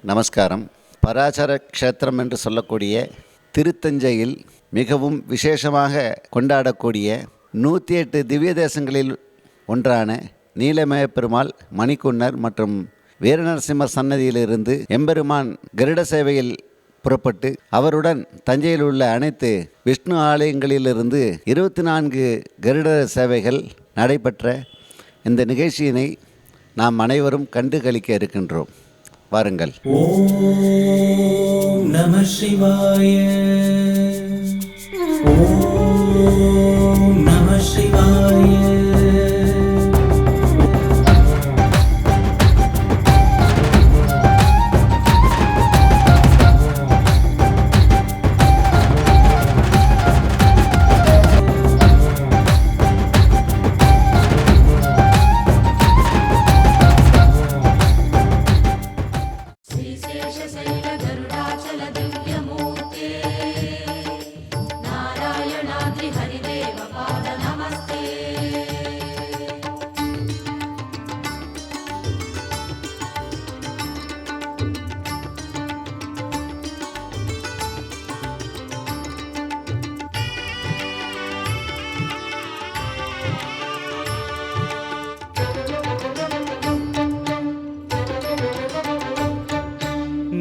நமஸ்காரம். பராசர க்ஷேத்திரம் என்று சொல்லக்கூடிய திருத்தஞ்சையில் மிகவும் விசேஷமாக கொண்டாடக்கூடிய 108 திவ்ய தேசங்களில் ஒன்றான நீலமேய பெருமாள், மணிக்குன்னர் மற்றும் வீரநரசிம்மர் சன்னதியிலிருந்து எம்பெருமான் கருட சேவையில் புறப்பட்டு அவருடன் தஞ்சையில் உள்ள அனைத்து விஷ்ணு ஆலயங்களிலிருந்து 24 கருட சேவைகள் நடைபெற்ற இந்த நிகழ்ச்சியினை நாம் அனைவரும் கண்டு களிக்க இருக்கின்றோம். வாருங்கள். ஓம் நம சிவாய. ஓம் நம சிவாய.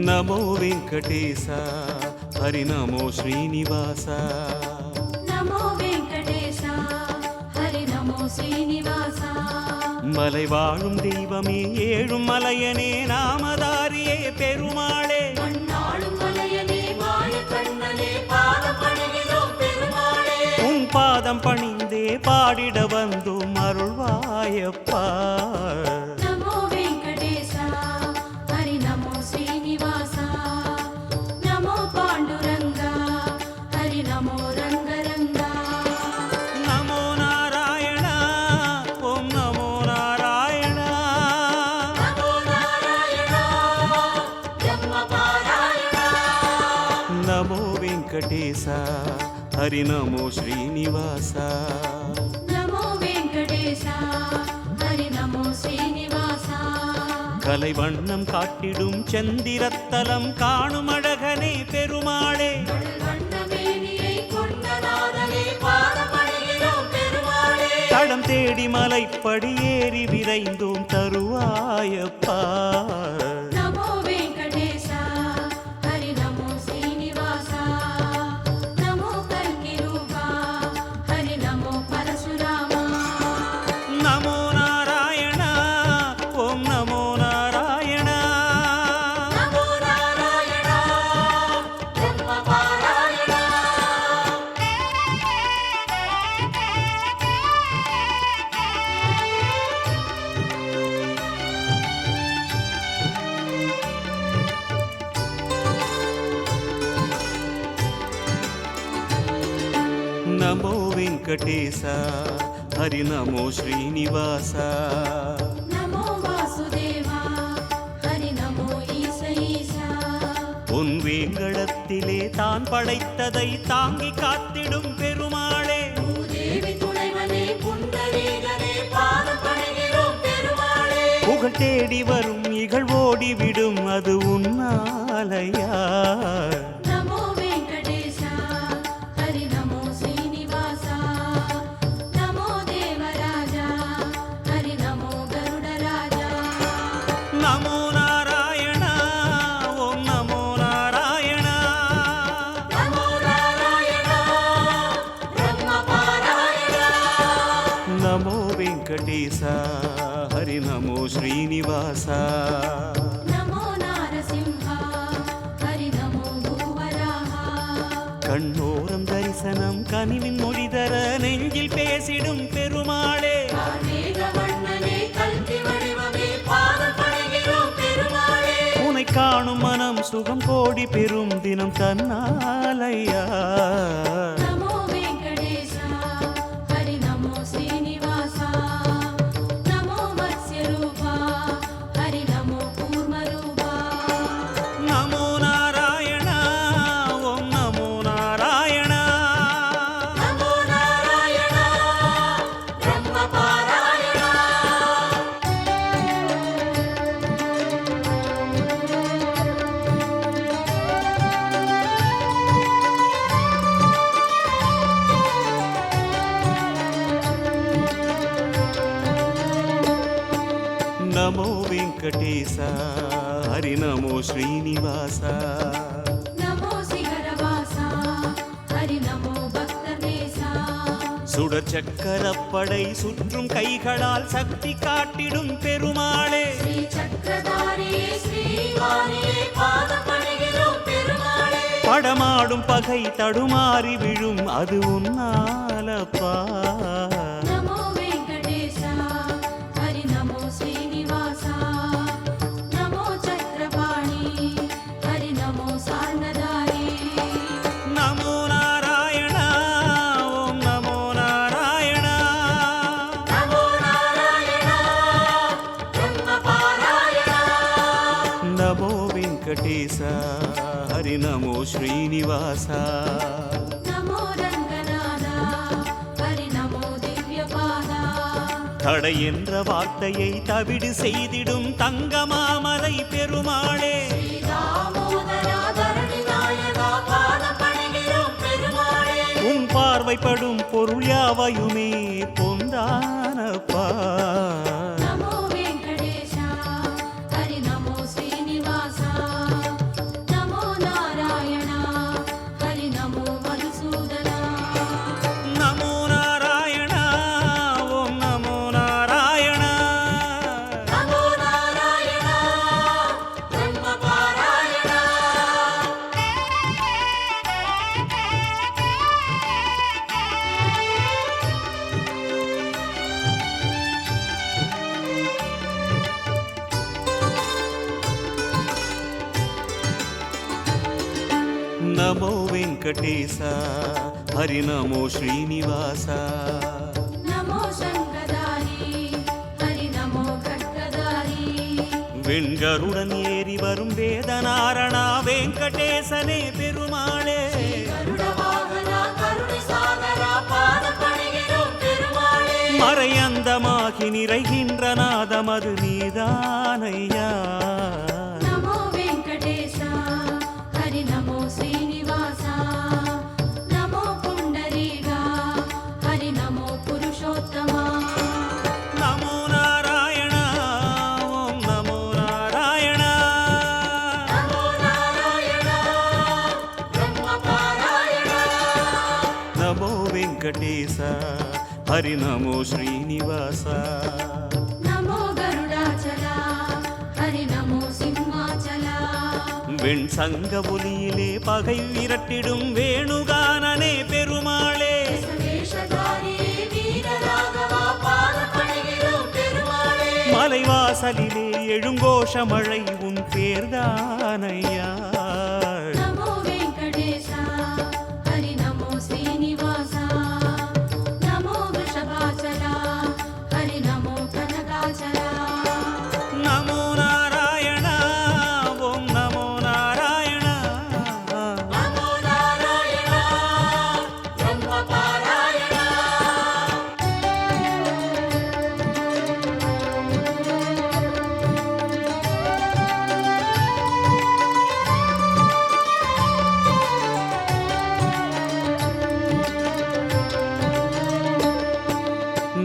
నమో వెంకటేశ, హరి నమో శ్రీనివాస. நமோ வெங்கடேசா, ஹரி நமோ ஸ்ரீனிவாசா. மலை வாழும் தெய்வமே, ஏழும் மலையனே, நாமதாரியே பெருமாளே. மண்ணாளும் மலையனே, மாய கண்ணனே, பாதம் பணிகிறோம் பெருமாளே. உன் பாதம் பணிந்தே பாடிட வந்தோம் அருள்வாயப்பா. நமோ வெங்கடேசா, ஹரி நமோ ஸ்ரீனிவாசா. நமோ பாண்டுரங்கா, ஹரி நமோ ரங்கரங்கா. நமோ நாராயண, ஓம் நமோ நாராயண. நமோ நாராயணா, பிரம்ம பாராயணா. நமோ வெங்கடேச, ஹரி நமோ ஸ்ரீனிவாச. நமோ வெங்கடேசா, ஹரி நமோ ஸ்ரீனிவாசா. கலை வண்ணம் காட்டிடும் செந்திரத்தலம் காணும் அழகனே பெருமாளே. கடல் வண்ணமேனியை கொண்ட நாதனே, பாதம் பணிகிறோம் பெருமாளே. தடம் தேடி மலைப்படி ஏறி விரைந்தோம் தருவாயப்பா. நமோ வெங்கடேசா, ஹரி நமோ ஸ்ரீனிவாசா. நமோ கல்கி ரூபா, ஹரி நமோ பரசுராமா. நமோ நாராயண, ஓம் நமோ நாராயண. நமோ நாராயணா, பிரம்ம பாராயணா. நமோ வெங்கடேச, ஹரி நமோ ஸ்ரீனிவாச. நமோ வாசுதேவா, ஹரி நமோ ஈச ஈசா. பொன் வேங்கடத்திலே தான் படைத்ததை தாங்கி காத்திடும் பெருமாளே. பூதேவி துணைவனே, புண்டரீகனே, பாதம் பணிகிறோம் பெருமாளே. புகழ் தேடி வரும் இகழ்வோடி விடும் அது உன்னாலையா. நமோ வெங்கடேசா, ஹரி நமோ ஸ்ரீனிவாசா. நமோ தேவராஜா, ஹரி நமோ கருடராஜா. நமோ நாராயண, ஓம் நமோ நாராயண. நமோ நாராயணா, பிரம்ம பாராயணா. நமோ வெங்கடேச, ஹரி நமோ ஸ்ரீனிவாச. நமோ நாரசிம்ஹா, ஹரி நமோ பூவராஹா. கண்ணோரம் தரிசனம் கனிவின் மொழிதர நெஞ்சில் பேசிடும் பெருமாளே. கார்மேக வண்ணனே, கல்கி வடிவமே, பாதம் பணிகிறோம் பெருமாளே. உனை காணும் மனம் சுகம் கோடி பெறும் தினம் தன்னாலையா. நமோ வெங்கடேசா, ஹரி நமோ ஸ்ரீனிவாசா. நமோ மத்ஸ்ய ரூபா, ஹரி நமோ கூர்ம ரூபா. நமோ நாராயண, ஓம் நமோ நாராயண. நமோ நாராயணா, பிரம்ம பாராயணா. హరి నమో శ్రీనివాస நமோ சிகரவாசா ஹரி நமோ பக்தநேசா சுடர் சக்கரப்படை சுற்றும் கைகளால் சக்தி காட்டிடும் பெருமாளே ஸ்ரீ சக்கரதாரியே ஸ்ரீவாணியே பாதம் பணிகிறோம் பெருமாளே படமாடும் பகை தடுமாறி விழும் அது உன்னாலப்பா நமோ வெங்கடேசா ஹரி நமோ ஸ்ரீனிவாசா நமோ சக்கரபாணி ஹரி நமோ சார்ணதாரி நமோ நாராயண ஓம் நமோ நாராயண நமோ நாராயணா பிரம்ம பாராயணா நமோ வெங்கடேச ஹரி நமோ ஸ்ரீனிவாச நமோ ரங்கநாதா ஹரி நமோ திவ்யபாதா தடை என்ற வார்த்தையை தவிடு செய்திடும் தங்கமாமலை பெருமாளே ஸ்ரீ தாமோதரா தரணி நாயகா பாதம் பணிகிறோம் பெருமாளே உன் பார்வைப்படும் பொருள் யாவையுமே பொந்தானப்பா நமோ வெங்கடேசா ஹரி நமோ ஸ்ரீனிவாசா நமோ நாராயணா ஹரி நமோ மதுசூதனா நமோ நாராயண ஓம் நமோ நாராயண நமோ நாராயணா பிரம்ம பாராயணா நமோ வெங்கடேச ஹரி நமோ ஸ்ரீனிவாச நமோ சங்கதாரி ஹரி நமோ கட்டதாரி வெண்கருடன் ஏறி வரும் வேதநாரணா வெங்கடேசனே பெருமாளே கருட வாகனா கருணை சாகரா பாதம் பணிகிறோம் பெருமாளே மறையந்தமாகி நிறைகின்ற நாதமது நீதானையா நமோ வெங்கடேசா ஹரி நமோ ஸ்ரீனிவாசா நமோ புண்டரீகா ஹரி நமோ புருஷோத்தமா நமோ நாராயண ஓம் நமோ நாராயண நமோ நாராயணா பிரம்ம பாராயணா நமோ வெங்கடேச ஹரி நமோ ஸ்ரீனிவாச நமோ கருடாச்சலா ஹரி நமோ சிம்மாச்சலா வெண் சங்க ஒலியிலே பகை விரட்டிடும் வேணுகானனே பெருமாளே வேஷதாரியே வீரராகவா பாதம் பணிகிறோம் பெருமாளே மலைவாசலிலே எழுங்கோஷ மழை உன் பேர்தானையா நமோ வெங்கடேசா ஹரி நமோ ஸ்ரீனிவாசா நமோ விஷபாச்சலா ஹரி நமோ கனகாச்சலா நமோ நாராயண ஓம் நமோ நாராயண நமோ நாராயணா பிரம்ம பாராயணா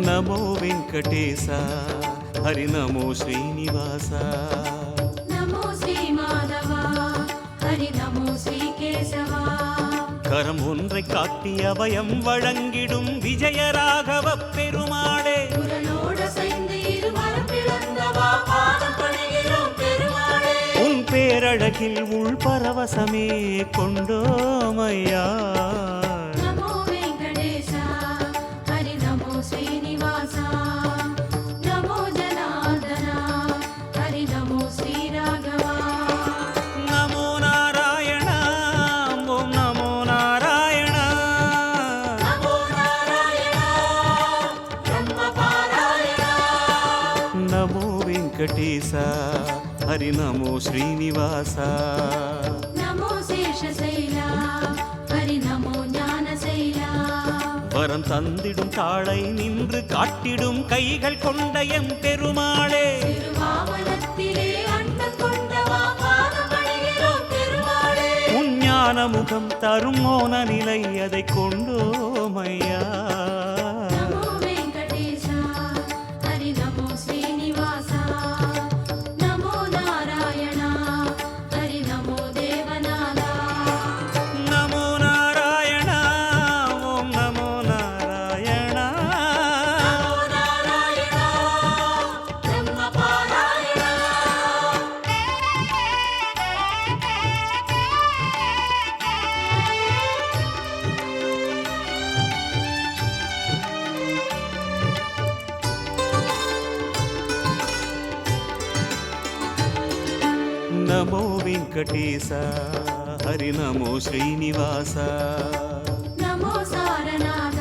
நமோ வெங்கடேச ஹரி நமோ ஸ்ரீனிவாச நமோ ஸ்ரீ மாதவா ஹரி நமோ ஸ்ரீ கேசவா கரம் ஒன்றை காட்டி அபயம் வழங்கிடும் விஜயராகவ பெருமாளே குரலோட சைந்து இருவரம் பிளந்தவா பாதம் பணிகிறோம் பெருமாளே உன் பேரழகில் உள் பரவசமே கொண்டோமையா நமோ வெங்கடேசா ஹரி நமோ ஸ்ரீனிவாசா நமோ ஜனார்தனா ஹரி நமோ ஸ்ரீராகவா நமோ நாராயண ஓம் நமோ நாராயண நமோ நாராயணா பிரம்ம பாராயணா நமோ வெங்கடேச ஹரி நமோ ஸ்ரீனிவாச நமோ சேஷசைலா ஹரி நமோ ஞானசைலா வரம் தந்திடும் தாளை நின்று காட்டிடும் கைகள் கொண்ட எம் பெருமாளே திருவாமலத்திலே அண்டம் கொண்டவா பாதம் பணிகிறோம் பெருமாளே உன் ஞான முகம் தரும் மோன நிலை அதை கொண்டோமையா நமோ வெங்கடேசா ஹரி நமோ ஸ்ரீனிவாசா நமோ நாராயணா వెంకటేశ హరి నమో శ్రీనివాస నమో సారనాథ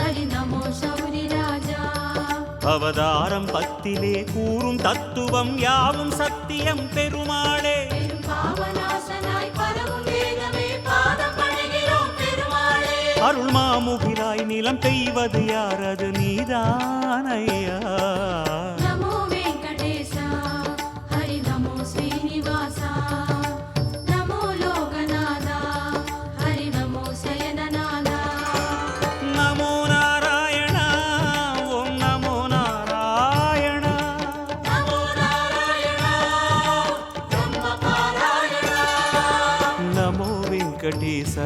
హరి నమో శౌరి రాజా அவதாரம் பத்திலே கூறும் தத்துவம் யாவும் சத்தியம் பெருமாளே பாவநாசனாய் பரவும் வேதமே பாதம் பணிகிறோம் பெருமாளே அருள் மாமுகிலாய் நிலம் பெய்வது யாரது நீதானையா நமோ வெங்கடேச ஹரி நமோ ஸ்ரீனிவாச நமோ லோகநாத ஹரி நமோ சயனநாத நமோ நாராயண ஓம் நமோ நாராயண நமோ நாராயண பிரம்ம பாராயண நமோ வெங்கடேச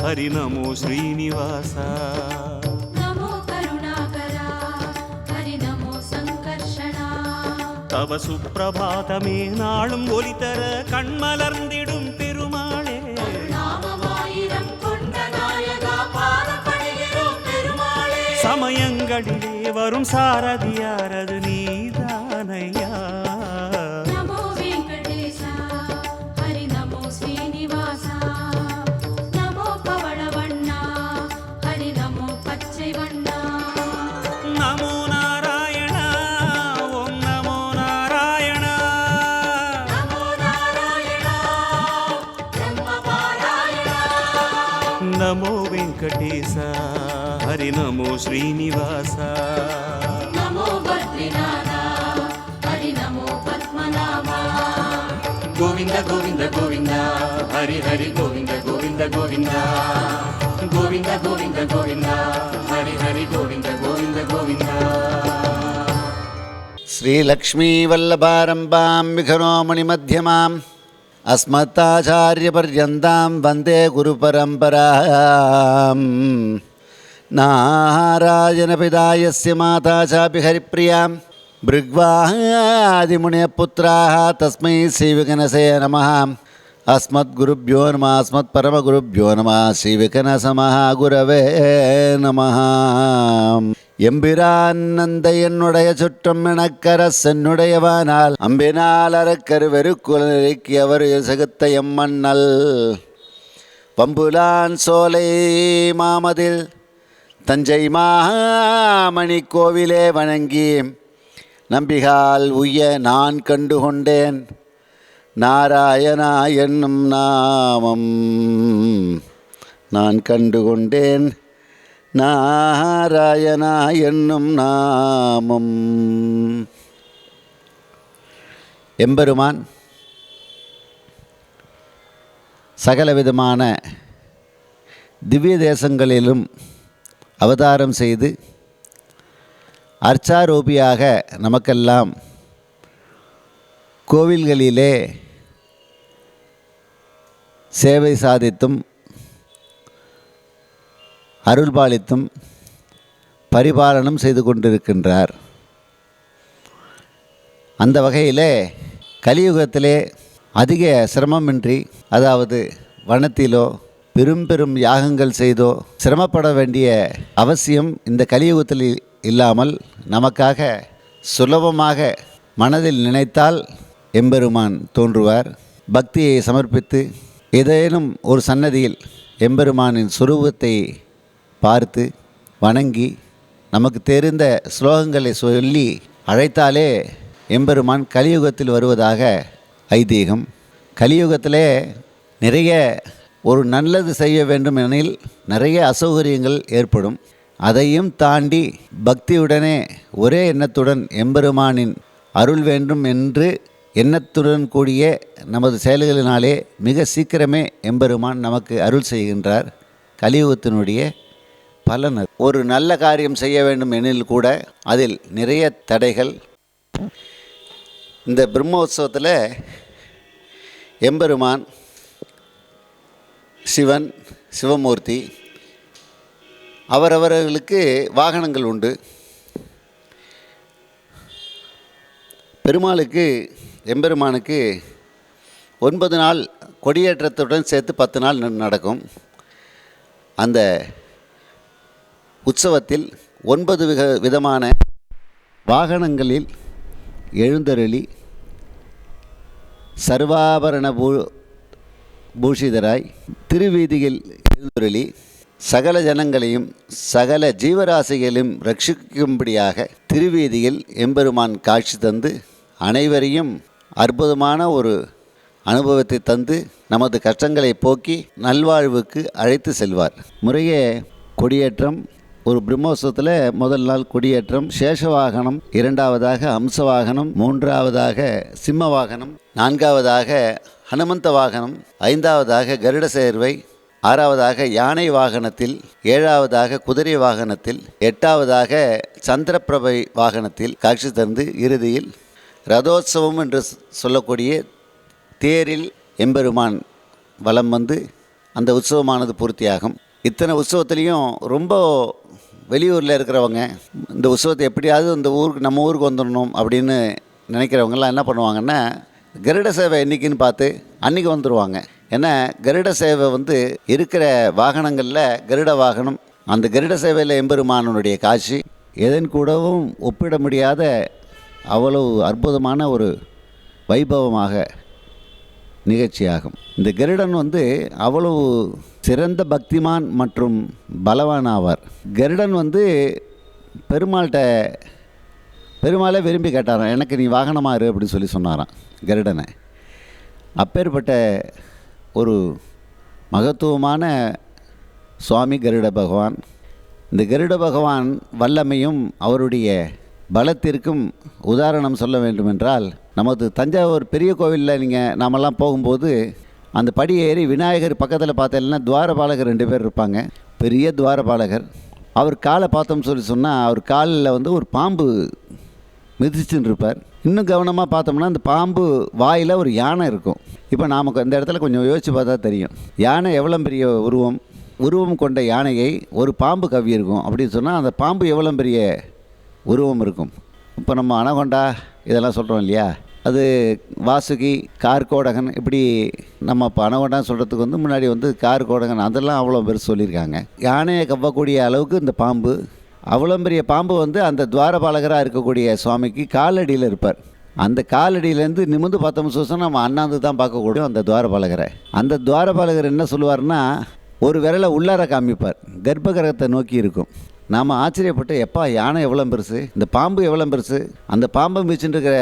ஹரி நமோ ஸ்ரீனிவாச நமோ கருணாகர ஹரி நமோ சங்கர்ஷண தவ சுப்பிரபாதமே நாளும் ஒலிதர கண்மலர்ந்திடும் பெருமாளே நாமமாயிரம் கொண்ட நாயகா பாதம் பணிகிறோம் பெருமாளே சமயங்களிலே வரும் சாரதியாரது நீதானையா நமோ வெங்கடேச ஹரி நமோ ஸ்ரீனிவாச நமோ பவளவண்ணா ஹரி நமோ பச்சை வண்ணா நமோ நாராயண ஓம் நமோ நாராயண நமோ நாராயண பிரம்ம பாராயண நமோ வெங்கடேச ஹரி நமோ ஸ்ரீனிவாச நமோ பத்ரிநாத ஹரி நமோ பத்மநாபா கோவிந்த கோவிந்த கோவிந்த ஹரி ஹரி கோவிந்த கோவிந்த கோவிந்த கோவிந்த கோவிந்த கோவிந்த ஹரி ஹரி கோவிந்த கோவிந்த கோவிந்த श्रीलक्ष्मीवल्लभारम्भां विघ्नोमणिमध्यमाम् अस्मत्ताचार्यपर्यन्तां वन्दे गुरुपरम्पराम् नारायणपितायस्य माता चापि हरिप्रियां भृग्वादिमुनिपुत्राः तस्मै श्रीविघ्नसे नमः अस्मद्गुरुभ्यो नमः अस्मत्परमगुरुभ्यो नमः श्रीविघ्नसमहागुरवे नमः எம்பிரான் நந்த என்னுடைய சுற்றம் எனக்கரச என்னுடையவானால் அம்பினால் அரக்கர் வெறுக்குலருக்கு அவர் சகுத்த எம்மன்னல் பம்புலான் சோலை மாமதில் தஞ்சை மாமணி கோவிலே வணங்கி நம்பிகால் உய்ய நான் கண்டுகொண்டேன் நாராயணா என்னும் நாமம் நான் கண்டுகொண்டேன் நாராயணா என்னும் நாமம். எம்பெருமான் சகலவிதமான திவ்ய தேசங்களிலும் அவதாரம் செய்து அர்ச்சாரூபியாக நமக்கெல்லாம் கோவில்களிலே சேவை சாதித்தும் அருள்பாலித்தும் பரிபாலனம் செய்து கொண்டிருக்கின்றார். அந்த வகையிலே கலியுகத்திலே அதிக சிரமமின்றி, அதாவது வனத்திலோ பெரும் பெரும் யாகங்கள் செய்தோ சிரமப்பட வேண்டிய அவசியம் இந்த கலியுகத்தில் இல்லாமல் நமக்காக சுலபமாக மனதில் நினைத்தால் எம்பெருமான் தோன்றுவார். பக்தியை சமர்ப்பித்து ஏதேனும் ஒரு சன்னதியில் எம்பெருமானின் சுரூபத்தை பார்த்து வணங்கி நமக்கு தெரிந்த ஸ்லோகங்களை சொல்லி அழைத்தாலே எம்பெருமான் கலியுகத்தில் வருவதாக ஐதீகம். கலியுகத்திலே நிறைய ஒரு நல்லது செய்ய வேண்டும் எனில் நிறைய அசௌகரியங்கள் ஏற்படும். அதையும் தாண்டி பக்தியுடனே ஒரே எண்ணத்துடன் எம்பெருமானின் அருள் வேண்டும் என்று எண்ணத்துடன் கூடிய நமது செயல்களினாலே மிக சீக்கிரமே எம்பெருமான் நமக்கு அருள் செய்கின்றார். கலியுகத்தினுடைய பலன். ஒரு நல்ல காரியம் செய்ய வேண்டும் எனில் கூட அதில் நிறைய தடைகள். இந்த பிரம்மோற்சவத்தில் எம்பெருமான் சிவன், சிவமூர்த்தி அவரவர்களுக்கு வாகனங்கள் உண்டு. பெருமாளுக்கு எம்பெருமானுக்கு 9 நாள் கொடியேற்றத்துடன் சேர்த்து 10 நாள் நடக்கும். அந்த உற்சவத்தில் 9 விதமான வாகனங்களில் எழுந்தருளி சர்வாபரண பூஷிதராய் திருவீதியில் எழுந்தருளி சகல ஜனங்களையும் சகல ஜீவராசிகளையும் ரட்சிக்கும்படியாக திருவீதியில் எம்பெருமான் காட்சி தந்து அனைவரையும் அற்புதமான ஒரு அனுபவத்தை தந்து நமது கஷ்டங்களை போக்கி நல்வாழ்வுக்கு அழைத்து செல்வார். முறையே கொடியேற்றம், ஒரு பிரம்மோற்சவத்தில் முதல் நாள் கொடியேற்றம், சேஷவாகனம், இரண்டாவதாக அம்சவாகனம், மூன்றாவதாக சிம்ம வாகனம், நான்காவதாக ஹனுமந்த வாகனம், ஐந்தாவதாக கருட சேர்வை, ஆறாவதாக யானை வாகனத்தில், ஏழாவதாக குதிரை வாகனத்தில், எட்டாவதாக சந்திரபிரபை வாகனத்தில் காட்சி தந்து இறுதியில் ரதோத்சவம் என்று சொல்லக்கூடிய தேரில் எம்பெருமான் வலம் வந்து அந்த உற்சவமானது பூர்த்தியாகும். இத்தனை உற்சவத்துலேயும் ரொம்ப வெளியூரில் இருக்கிறவங்க இந்த உற்சவத்தை எப்படியாவது இந்த ஊருக்கு நம்ம ஊருக்கு வந்துடணும் அப்படின்னு நினைக்கிறவங்கெல்லாம் என்ன பண்ணுவாங்கன்னா, கருட சேவை என்றைக்குன்னு பார்த்து அன்றைக்கி வந்துடுவாங்க. ஏன்னா கருட சேவை வந்து இருக்கிற வாகனங்களில் கருட வாகனம், அந்த கருட சேவையில் எம்பெருமானுடைய காட்சி எதன் கூடவும் ஒப்பிட முடியாத அவ்வளவு அற்புதமான ஒரு வைபவமாக நிகழ்ச்சியாகும். இந்த கருடன் வந்து அவ்வளவு சிறந்த பக்திமான் மற்றும் பலவான் ஆவார். கருடன் வந்து பெருமாளை விரும்பி கேட்டாராம், எனக்கு நீ வாகனமாக இரு அப்படின்னு சொல்லி சொன்னாராம் கருடனை. அப்பேற்பட்ட ஒரு மகத்துவமான சுவாமி கருட பகவான். இந்த கருட பகவான் வல்லமையும் அவருடைய பலத்திற்கும் உதாரணம் சொல்ல வேண்டுமென்றால், நமது தஞ்சாவூர் பெரிய கோவிலில் நாமெல்லாம் போகும்போது அந்த படி ஏறி விநாயகர் பக்கத்தில் பார்த்தீங்கன்னா துவாரபாலகர் 2 பேர் இருப்பாங்க. பெரிய துவாரபாலகர். அவர் காலை பார்த்தோம்னு சொன்னால் அவர் காலில் வந்து ஒரு பாம்பு மிதிச்சுன்னு இருப்பார். இன்னும் கவனமாக பார்த்தோம்னா அந்த பாம்பு வாயில் ஒரு யானை இருக்கும். இப்போ நமக்கு இந்த இடத்துல கொஞ்சம் யோசித்து பார்த்தா தெரியும், யானை எவ்வளோ பெரிய உருவம் கொண்ட யானையை ஒரு பாம்பு கவ்வியிருக்கும் அப்படின்னு சொன்னால் அந்த பாம்பு எவ்வளோ பெரிய உருவம் இருக்கும். இப்போ நம்ம அனகொண்டா இதெல்லாம் சொல்கிறோம் இல்லையா, அது வாசுகி, கார்கோடகன், இப்படி நம்ம இப்போ அனகொண்டான்னு சொல்கிறதுக்கு வந்து முன்னாடி வந்து கார்கோடகன் அதெல்லாம் அவ்வளோ பெருசு சொல்லியிருக்காங்க. யானையை கவ்வக்கூடிய அளவுக்கு இந்த பாம்பு, அவ்வளோ பெரிய பாம்பு வந்து அந்த துவாரபாலகராக இருக்கக்கூடிய சுவாமிக்கு காலடியில் இருப்பார். அந்த காலடியிலேருந்து நிமிந்து பார்த்தோம்னு சொன்னால் நம்ம அண்ணாந்து தான் பார்க்கக்கூடிய அந்த துவாரபாலகரை. அந்த துவாரபாலகர் என்ன சொல்லுவார்னா, ஒரு விரலை உள்ளார காமிப்பார், கர்ப்பகிரகத்தை நோக்கி இருக்கும். நாம் ஆச்சரியப்பட்டு, எப்பா யானை எவ்வளோ பெருசு, இந்த பாம்பு எவ்வளோ பெருசு, அந்த பாம்பை மிதிச்சுட்டு இருக்கிற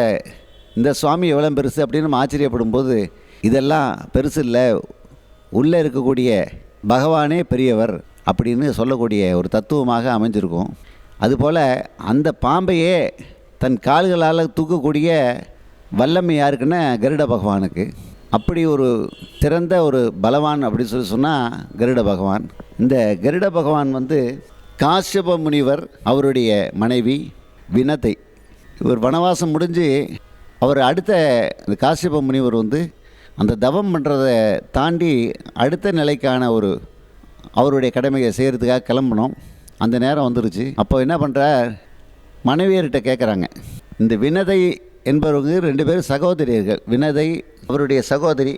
இந்த சுவாமி எவ்வளோ பெருசு அப்படின்னு நம்ம ஆச்சரியப்படும் போது, இதெல்லாம் பெருசு இல்லை, உள்ளே இருக்கக்கூடிய பகவானே பெரியவர் அப்படின்னு சொல்லக்கூடிய ஒரு தத்துவமாக அமைஞ்சிருக்கும். அதுபோல் அந்த பாம்பையே தன் கால்களால் தூக்கக்கூடிய வல்லமை யாருக்குன்னா கருட பகவானுக்கு. அப்படி ஒரு சிறந்த ஒரு பலவான் அப்படின்னு சொன்னால் கருட பகவான். இந்த கருட பகவான் வந்து காஷ்யப முனிவர், அவருடைய மனைவி வினதை, இவர் வனவாசம் முடிஞ்சு அவர் அடுத்த இந்த காஷ்யப முனிவர் வந்து அந்த தவம் பண்ணுறதை தாண்டி அடுத்த நிலைக்கான ஒரு அவருடைய கடமையை செய்கிறதுக்காக கிளம்பணும். அந்த நேரம் வந்துருச்சு. அப்போ என்ன பண்ணுறார், மனைவியர்கிட்ட கேட்குறாங்க. இந்த வினதை என்பவங்க 2 பேரும் சகோதரியர்கள். வினதை அவருடைய சகோதரி,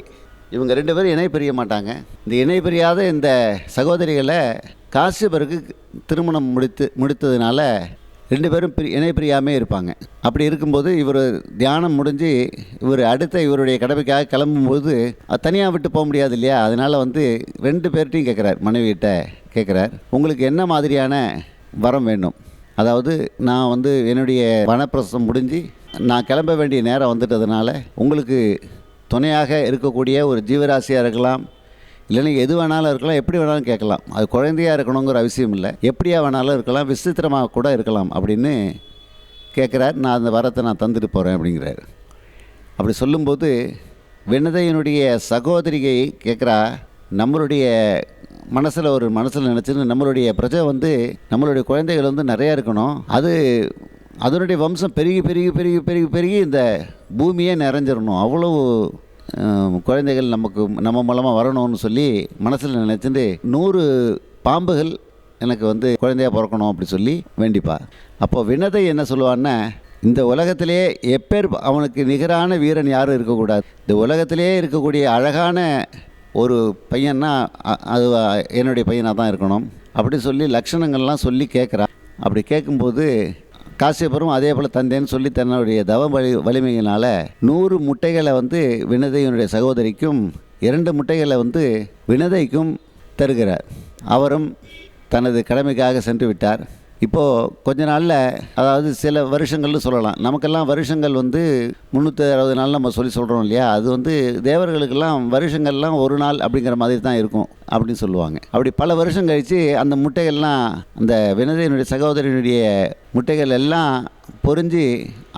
இவங்க 2 பேரும் இணை பிரிய மாட்டாங்க. இந்த இணை பிரியாத இந்த சகோதரிகளை காஷ்யபருக்கு திருமணம் முடித்ததுனால 2 பேரும் இணை பிரியாமே இருப்பாங்க. அப்படி இருக்கும்போது இவர் தியானம் முடிஞ்சு இவர் அடுத்த இவருடைய கடமைக்காக கிளம்பும்போது தனியாக விட்டு போக முடியாது இல்லையா, அதனால் வந்து 2 பேர்ட்டையும் கேட்குறார், மனைவியிட்ட கேட்குறார், உங்களுக்கு என்ன மாதிரியான வரம் வேண்டும், அதாவது நான் வந்து என்னுடைய வனப்பிரசம் முடிஞ்சு நான் கிளம்ப வேண்டிய நேரம் வந்துட்டதுனால உங்களுக்கு துணையாக இருக்கக்கூடிய ஒரு ஜீவராசியாக இருக்கலாம், இல்லைன்னா எது வேணாலும் இருக்கலாம், எப்படி வேணாலும் கேட்கலாம், அது குழந்தையாக இருக்கணுங்கிற அவசியம் இல்லை, எப்படியா வேணாலும் இருக்கலாம், விசித்திரமாக கூட இருக்கலாம் அப்படின்னு கேட்குறார். நான் அந்த வரத்தை நான் தந்துட்டு போகிறேன் அப்படிங்கிறார். அப்படி சொல்லும்போது வினதையினுடைய சகோதரியை கேட்குறா, நம்மளுடைய மனசில் நினச்சின்னு நம்மளுடைய பிரஜை வந்து நம்மளுடைய குழந்தைகள் வந்து நிறையா இருக்கணும், அதனுடைய வம்சம் பெருகி பெருகி பெருகி பெருகி பெருகி இந்த பூமியே நிறைஞ்சிடணும், அவ்வளோ குழந்தைகள் நம்ம மூலமாக வரணும்னு சொல்லி மனசில் நினச்சிட்டு 100 பாம்புகள் எனக்கு வந்து குழந்தையாக பிறக்கணும் அப்படி சொல்லி வேண்டிப்பா. அப்போ வினதை என்ன சொல்லுவான்னா, இந்த உலகத்திலே அவனுக்கு நிகரான வீரன் யாரும் இருக்கக்கூடாது, இந்த உலகத்திலே இருக்கக்கூடிய அழகான ஒரு பையன்னா அது என்னுடைய பையனாக தான் இருக்கணும் அப்படி சொல்லி லட்சணங்கள்லாம் சொல்லி கேட்குறா. அப்படி கேட்கும்போது காசியப்பரும் அதே போல் தந்தேன்னு சொல்லி தன்னுடைய வலிமையினால் 100 முட்டைகளை வந்து வினதையினுடைய சகோதரிக்கும் 2 முட்டைகளை வந்து வினதைக்கும் தருகிறார். அவரும் தனது கடமைக்காக சென்று விட்டார். இப்போது கொஞ்ச நாளில், அதாவது சில வருஷங்கள்னு சொல்லலாம், நமக்கெல்லாம் வருஷங்கள் வந்து 360 நாள் நம்ம சொல்கிறோம் இல்லையா, அது வந்து தேவர்களுக்கெல்லாம் வருஷங்கள்லாம் ஒரு நாள் அப்படிங்கிற மாதிரி தான் இருக்கும் அப்படின்னு சொல்லுவாங்க. அப்படி பல வருஷம் கழித்து அந்த முட்டைகள்லாம், அந்த வினதையினுடைய சகோதரியினுடைய முட்டைகள் எல்லாம் பொறிஞ்சு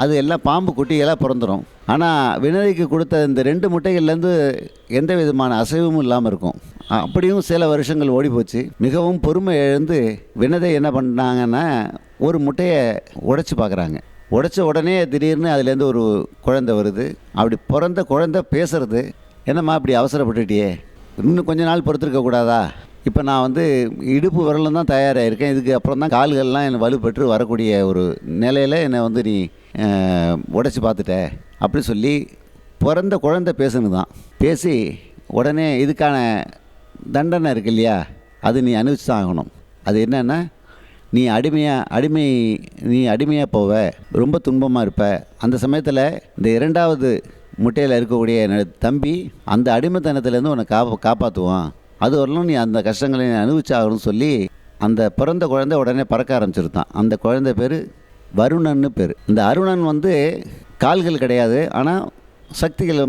அது எல்லாம் பாம்பு குட்டிகளாக பிறந்துடும். ஆனால் வினதைக்கு கொடுத்த இந்த 2 முட்டைகள்லேருந்து எந்த விதமான அசைவும் இல்லாமல் இருக்கும். அப்படியும் சில வருஷங்கள் ஓடி போச்சு. மிகவும் பொறுமை இழந்து வினதை என்ன பண்ணாங்கன்னா, ஒரு முட்டையை உடைச்சி பார்க்குறாங்க. உடைச்ச உடனே திடீர்னு அதுலேருந்து ஒரு குழந்தை வருது. அப்படி பிறந்த குழந்தை பேசுறது. என்னம்மா இப்படி அவசரப்பட்டுட்டியே, இன்னும் கொஞ்ச நாள் பொறுத்திருக்க கூடாதா? இப்போ நான் வந்து இடுப்பு விரலும் தான் தயாராகிருக்கேன், இதுக்கு அப்புறம் தான் கால்கள்லாம் என்னை வலுப்பெற்று வரக்கூடிய ஒரு நிலையில் என்னை வந்து நீ உடைச்சி பார்த்துட்ட அப்படி சொல்லி பிறந்த குழந்தை பேசுனது தான். பேசி உடனே இதுக்கான தண்டனை இருக்கு இல்லையா, அது நீ அனுபவிச்சு தான் ஆகணும். அது என்னென்னா, நீ அடிமையாக போவ, ரொம்ப துன்பமாக இருப்ப. அந்த சமயத்தில் இந்த 2வது முட்டையில் இருக்கக்கூடிய தம்பி அந்த அடிமைத்தனத்துலேருந்து உன்னை காப்பாற்றுவான். அது வரலும் நீ அந்த கஷ்டங்களை அனுபவிச்சாகணும்னு சொல்லி அந்த பிறந்த குழந்தை உடனே பறக்க ஆரம்பிச்சிருந்தான். அந்த குழந்தை பேர் வருணன்னு பேர். இந்த அருணன் வந்து கால்கள் கிடையாது, ஆனால் சக்திகள்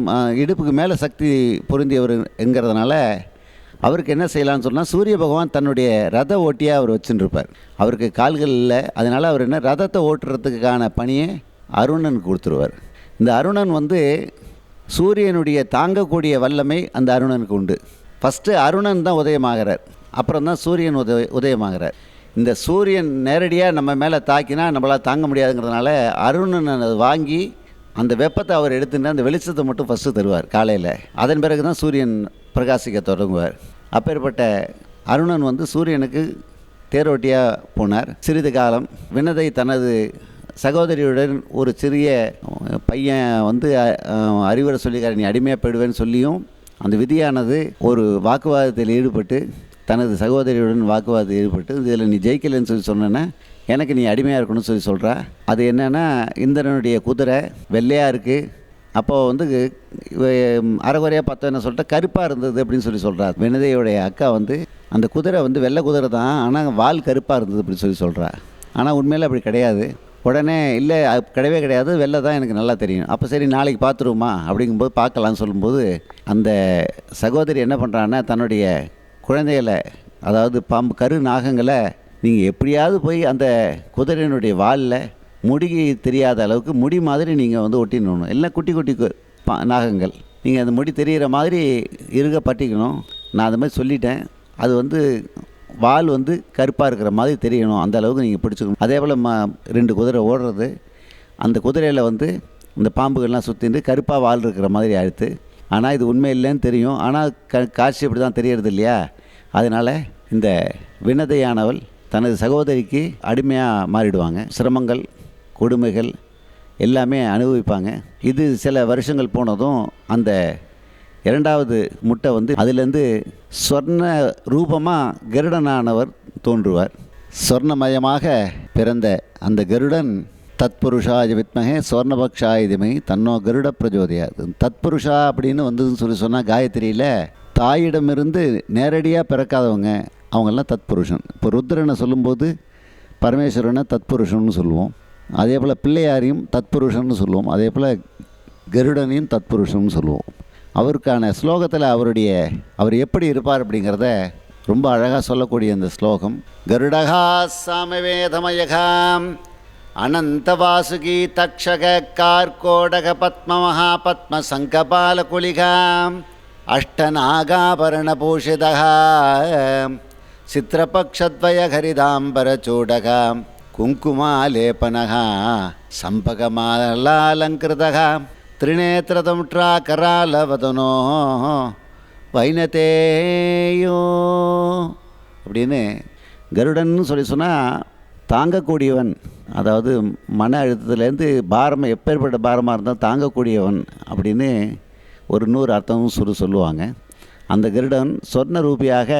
இடுப்புக்கு மேலே சக்தி பொருந்தியவர் என்கிறதுனால அவருக்கு என்ன செய்யலான்னு சொன்னால், சூரிய பகவான் தன்னுடைய ரத ஓட்டியாக அவர் வச்சுருப்பார். அவருக்கு கால்கள் இல்லை, அதனால் அவர் என்ன ரதத்தை ஓட்டுறதுக்கான பணியை அருணனுக்கு கொடுத்துருவார். இந்த அருணன் வந்து சூரியனுடைய தாங்கக்கூடிய வல்லமை அந்த அருணனுக்கு உண்டு. ஃபஸ்ட்டு அருணன் தான் உதயமாகிறார், அப்புறம் தான் சூரியன் உதயமாகிறார். இந்த சூரியன் நேரடியாக நம்ம மேலே தாக்கினா நம்மளால் தாங்க முடியாதுங்கிறதுனால அருணன் அதை வாங்கி அந்த வெப்பத்தை அவர் எடுத்துட்டு அந்த வெளிச்சத்தை மட்டும் ஃபஸ்ட்டு தருவார் காலையில். அதன் பிறகு தான் சூரியன் பிரகாசிக்க தொடங்குவார். அப்பேற்பட்ட அருணன் வந்து சூரியனுக்கு தேரோட்டியாக போனார். சிறிது காலம் வினதை தனது சகோதரியுடன் ஒரு சிறிய பையன் வந்து அறிவுரை சொல்லிக்கார நீ அடிமையாக போயிடுவேன்னு சொல்லியும் அந்த விதியானது ஒரு வாக்குவாதத்தில் ஈடுபட்டு, தனது சகோதரியுடன் வாக்குவாதத்தில் ஈடுபட்டு, இதில் நீ ஜெயிக்கலைன்னு சொல்லி சொன்னேன்னா எனக்கு நீ அடிமையாக இருக்கணும்னு சொல்லி சொல்கிறா. அது என்னென்னா, இந்திரனுடைய குதிரை வெள்ளையாக இருக்குது, அப்போது வந்து அரைகுறையாக பார்த்தோம் என்ன சொல்லிட்டு கருப்பாக இருந்தது அப்படின்னு சொல்லி சொல்கிறா. வினதையுடைய அக்கா வந்து அந்த குதிரை வந்து வெள்ளை குதிரை தான், ஆனால் வால் கருப்பாக இருந்தது அப்படின்னு சொல்லி சொல்கிறா. ஆனால் உண்மையில் அப்படி கிடையாது. உடனே இல்லை கிடையவே கிடையாது, வெள்ளை தான் எனக்கு நல்லா தெரியும். அப்போ சரி நாளைக்கு பார்த்துருவோமா அப்படிங்கும்போது பார்க்கலான்னு சொல்லும்போது அந்த சகோதரி என்ன பண்ணுறான்னா, தன்னுடைய குழந்தைகளை, அதாவது பாம்பு கரு நாகங்களை நீங்கள் எப்படியாவது போய் அந்த குதிரையினுடைய வாலில் முடி தெரியாத அளவுக்கு முடி மாதிரி நீங்கள் வந்து ஒட்டிடணும். எல்லாம் குட்டி குட்டி நாகங்கள், நீங்கள் அந்த முடி தெரிகிற மாதிரி இருக பட்டிக்கணும். நான் அது மாதிரி சொல்லிட்டேன். அது வந்து வால் வந்து கருப்பாக இருக்கிற மாதிரி தெரியணும், அந்த அளவுக்கு நீங்கள் பிடிச்சிக்கணும். அதே போல் 2 குதிரை ஓடுறது, அந்த குதிரையில் வந்து இந்த பாம்புகள்லாம் சுற்றிட்டு கருப்பாக வால் இருக்கிற மாதிரி ஆயிடுத்து. ஆனால் இது உண்மை இல்லைன்னு தெரியும், ஆனால் காட்சி அப்படி தான் தெரியறது இல்லையா. அதனால் இந்த வினதையானவள் தனது சகோதரிக்கு அடிமையாக மாறிடுவாங்க. சிரமங்கள் கொடுமைகள் எல்லாமே அனுபவிப்பாங்க. இது சில வருஷங்கள் போனதும் அந்த 2வது முட்டை வந்து அதுலேருந்து சொர்ண ரூபமாக கருடனானவர் தோன்றுவார். சொர்ணமயமாக பிறந்த அந்த கருடன் தத்புருஷாய வித்மகே சொர்ணபக்ஷாய திமகி தன்னோ கருட பிரஜோதயாது. தத்புருஷா அப்படின்னு வந்ததுன்னு சொன்னால் காயத்ரியில் தாயிடமிருந்து நேரடியாக பிறக்காதவங்க அவங்கெல்லாம் தத்புருஷன். இப்போ ருத்ரனை சொல்லும்போது பரமேஸ்வரனை தத்புருஷன்னு சொல்லுவோம். அதே போல் பிள்ளையாரையும் தத்புருஷன்னு சொல்லுவோம். அதே போல் கருடனையும் தத்புருஷன்னு சொல்லுவோம். அவருக்கான ஸ்லோகத்தில் அவர் எப்படி இருப்பார் அப்படிங்கிறத ரொம்ப அழகாக சொல்லக்கூடிய அந்த ஸ்லோகம். கருடகா சாமவேதமயகாம் அனந்த வாசுகி தக்ஷக கார்கோடக பத்மமஹா பத்ம சங்கபால குலிகாம் அஷ்டநாகாபரண பூஷிதா சித்திரபக்ஷத்வய ஹரிதாம்பரச்சூடகா குங்குமாலேபனகா சம்பகமாலாலங்கிருதகா திரிநேத்திரதமுட்ராகராலவதனோ வைனதேயோ அப்படின்னு கருடன்னு சொல்லி சொன்னால் தாங்கக்கூடியவன், அதாவது மன அழுத்தத்துலேருந்து பாரம் எப்பேற்பட்ட பாரமாக இருந்தால் தாங்கக்கூடியவன் அப்படின்னு ஒரு 100 அர்த்தமும் சொல்லுவாங்க. அந்த கருடன் சொர்ண ரூபியாக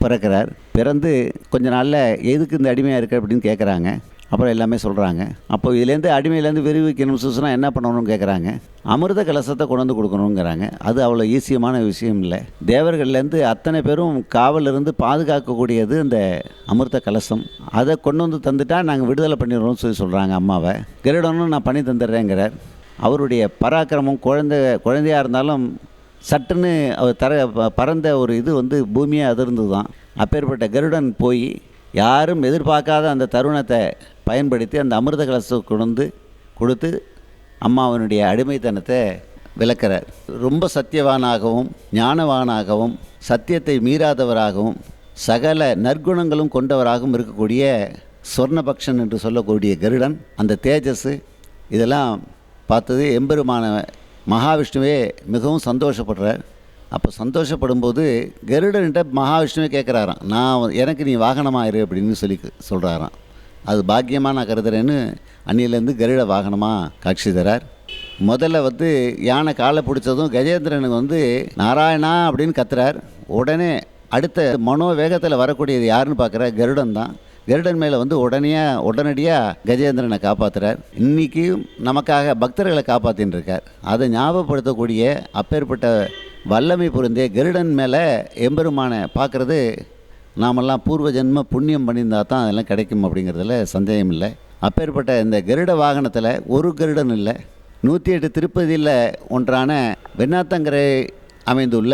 பிறக்கிறார். பிறந்து கொஞ்ச நாளில் எதுக்கு இந்த அடிமையாக இருக்க அப்படின்னு கேட்குறாங்க. அப்புறம் எல்லாமே சொல்கிறாங்க. அப்போ இதுலேருந்து அடிமையிலேருந்து விடுவிக்கணும் சொன்னால் என்ன பண்ணணும்னு கேட்குறாங்க. அமிர்த கலசத்தை கொண்டு வந்து கொடுக்கணுங்கிறாங்க. அது அவ்வளோ ஈஸியமான விஷயம் இல்லை. தேவர்கள்லேருந்து அத்தனை பேரும் காவலிருந்து பாதுகாக்கக்கூடியது இந்த அமிர்த கலசம். அதை கொண்டு வந்து தந்துட்டா நாங்கள் விடுதலை பண்ணிடுறோம்னு சொல்கிறாங்க அம்மாவை. கருடனும் நான் பண்ணி தந்துடுறேங்கிறார். அவருடைய பராக்கிரமம் குழந்தையாக இருந்தாலும் சட்டுன்னு அவர் பறந்த ஒரு இது வந்து பூமியே அதிர்ந்து தான். அப்பேற்பட்ட கருடன் போய் யாரும் எதிர்பார்க்காத அந்த தருணத்தை பயன்படுத்தி அந்த அமிர்த கலசத்தை கொண்டு கொடுத்து அம்மாவனுடைய அடிமைத்தனத்தை விளக்கிறார். ரொம்ப சத்தியவானாகவும் ஞானவானாகவும் சத்தியத்தை மீறாதவராகவும் சகல நற்குணங்களும் கொண்டவராகவும் இருக்கக்கூடிய சொர்ணபக்ஷன் என்று சொல்லக்கூடிய கருடன், அந்த தேஜஸ் இதெல்லாம் பார்த்தது எம்பெருமான மகாவிஷ்ணுவே மிகவும் சந்தோஷப்படுறார். அப்போ சந்தோஷப்படும்போது கருடன்கிட்ட மகாவிஷ்ணுவே கேட்குறாராம், எனக்கு நீ வாகனமாக இரு அப்படின்னு சொல்கிறாராம். அது பாக்கியமாக நான் கருதுறேன்னு அன்னிலேருந்து கருட வாகனமாக காட்சி தரார். முதல்ல வந்து யானை காலை பிடிச்சதும் கஜேந்திரனுக்கு வந்து நாராயணா அப்படின்னு கத்துறார். உடனே அடுத்த மனோ வேகத்தில் வரக்கூடியது யாருன்னு பார்க்குற கருடன் தான். கருடன் மேலே வந்து உடனடியாக கஜேந்திரனை காப்பாற்றுறார். இன்றைக்கும் நமக்காக பக்தர்களை காப்பாற்றின்னு இருக்கார். அதை ஞாபகப்படுத்தக்கூடிய அப்பேற்பட்ட வல்லமை பொருந்திய கருடன் மேலே எம்பெருமானை பார்க்குறது நாமெல்லாம் பூர்வ ஜென்ம புண்ணியம் பண்ணியிருந்தால் தான் அதெல்லாம் கிடைக்கும் அப்படிங்கிறதுல சந்தேகம் இல்லை. அப்பேற்பட்ட இந்த கருட வாகனத்தில் ஒரு கருடன் இல்லை, 108 திருப்பதியில் ஒன்றான வெண்ணாத்தங்கரை அமைந்துள்ள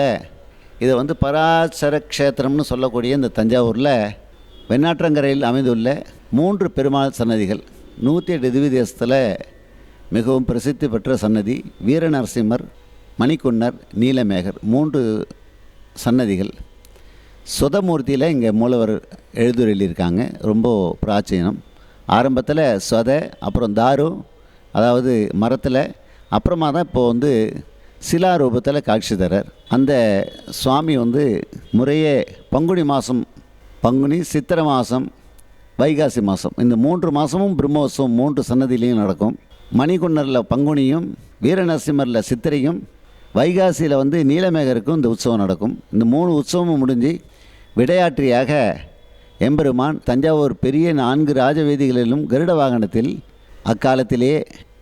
இதை வந்து பராசர க்ஷேத்திரம்னு சொல்லக்கூடிய இந்த தஞ்சாவூரில் வெண்ணாற்றங்கரையில் அமைந்துள்ள 3 பெருமாள் சன்னதிகள். 108 திவ்ய தேசத்தில் மிகவும் பிரசித்தி பெற்ற சன்னதி வீரநரசிம்மர், மணிக்குன்னர், நீலமேகர் 3 சன்னதிகள். சொதமூர்த்தியில் இங்கே மூலவர் எழுதுரையிலிருக்காங்க. ரொம்ப பிராச்சீனம். ஆரம்பத்தில் சொதை, அப்புறம் தாரு, அதாவது மரத்தில், அப்புறமா தான் இப்போது வந்து சிலாரூபத்தில் காட்சி தரார். அந்த சுவாமி வந்து முறையே பங்குனி மாதம், பங்குனி, சித்திரை மாதம், வைகாசி மாதம், இந்த 3 மாதமும் பிரம்மோத்சவம் 3 சன்னதியிலையும் நடக்கும். மணிக்குன்னரில் பங்குனியும், வீரநரசிம்மரில் சித்திரையும், வைகாசியில் வந்து நீலமேகருக்கும் இந்த உற்சவம் நடக்கும். இந்த 3 உற்சவமும் முடிஞ்சு விடையாற்றியாக எம்பெருமான் தஞ்சாவூர் பெரிய 4 ராஜவீதிகளிலும் கருட வாகனத்தில் அக்காலத்திலே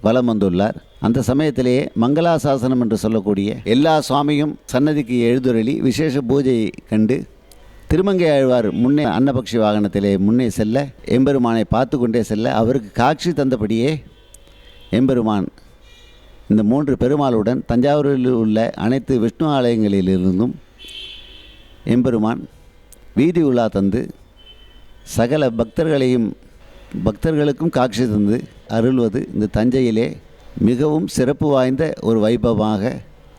வலம் வந்துள்ளார். அந்த சமயத்திலேயே மங்களாசாசனம் என்று சொல்லக்கூடிய எல்லா சுவாமியும் சன்னதிக்கு எழுதுரளி விசேஷ பூஜை கண்டு திருமங்கை ஆழ்வார் முன்னே அன்னபக்ஷி வாகனத்திலே முன்னே செல்ல, எம்பெருமானை பார்த்து கொண்டே செல்ல, அவருக்கு காட்சி தந்தபடியே எம்பெருமான் இந்த 3 பெருமாளுடன் தஞ்சாவூரில் உள்ள அனைத்து விஷ்ணு ஆலயங்களிலிருந்தும் எம்பெருமான் வீதி உலா தந்து சகல பக்தர்களுக்கும் காட்சி தந்து அருள்வது இந்த தஞ்சையிலே மிகவும் சிறப்பு வாய்ந்த ஒரு வைபவமாக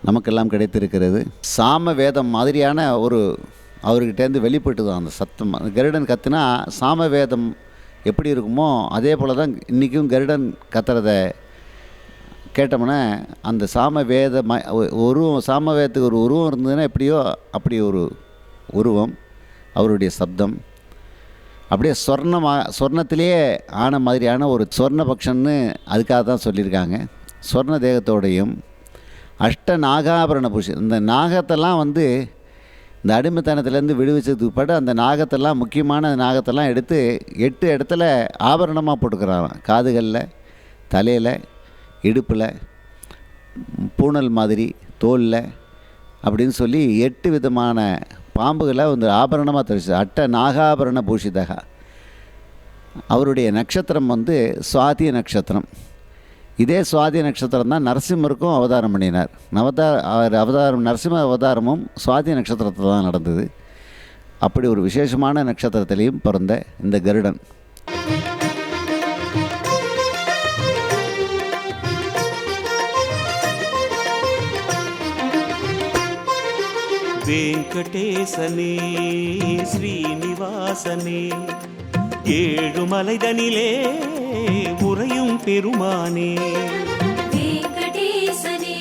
நமக்கெல்லாம் கிடைத்திருக்கிறது. சாம வேதம் மாதிரியான ஒரு அவர்கிட்டேருந்து வெளிப்பட்டு தான் அந்த சத்தம். கருடன் கத்துனா சாம வேதம் எப்படி இருக்குமோ அதே போல் தான் இன்றைக்கும் கருடன் கத்துறத கேட்டோம்னா அந்த சாம வேதத்துக்கு ஒரு உருவம் இருந்ததுன்னா எப்படியோ அப்படி ஒரு உருவம், அவருடைய சப்தம் அப்படியே சொர்ணத்திலேயே ஆன மாதிரியான ஒரு சொர்ணபக்ஷன்னு அதுக்காக தான் சொல்லியிருக்காங்க. சொர்ண தேகத்தோடையும் அஷ்ட நாகாபரண பூஷி, இந்த நாகத்தெல்லாம் வந்து இந்த அடிமைத்தனத்துலேருந்து விடுவிச்சதுக்கு பட்டு அந்த நாகத்தெல்லாம் முக்கியமான நாகத்தெல்லாம் எடுத்து 8 இடத்துல ஆபரணமாக போட்டுக்கிறாராம். காதுகளில், தலையில், இடுப்பில், பூணல் மாதிரி தோலில் அப்படின்னு சொல்லி 8 விதமான பாம்புகளை வந்து ஆபரணமாக தெரிச்சு அட்ட நாகாபரண பூஷிதகா. அவருடைய நட்சத்திரம் வந்து சுவாதி நட்சத்திரம். இதே சுவாதி நட்சத்திரம் தான் நரசிம்மருக்கும் அவதாரம் பண்ணினார். நரசிம்ம அவதாரமும் சுவாதி நட்சத்திரத்தில் தான் நடந்தது. அப்படி ஒரு விசேஷமான நட்சத்திரத்திலையும் பிறந்த இந்த கருடன் வெங்கடேசனே ஸ்ரீனிவாசனே ஏழுமலைதனிலே உறையும் பெருமானே. வெங்கடேசனே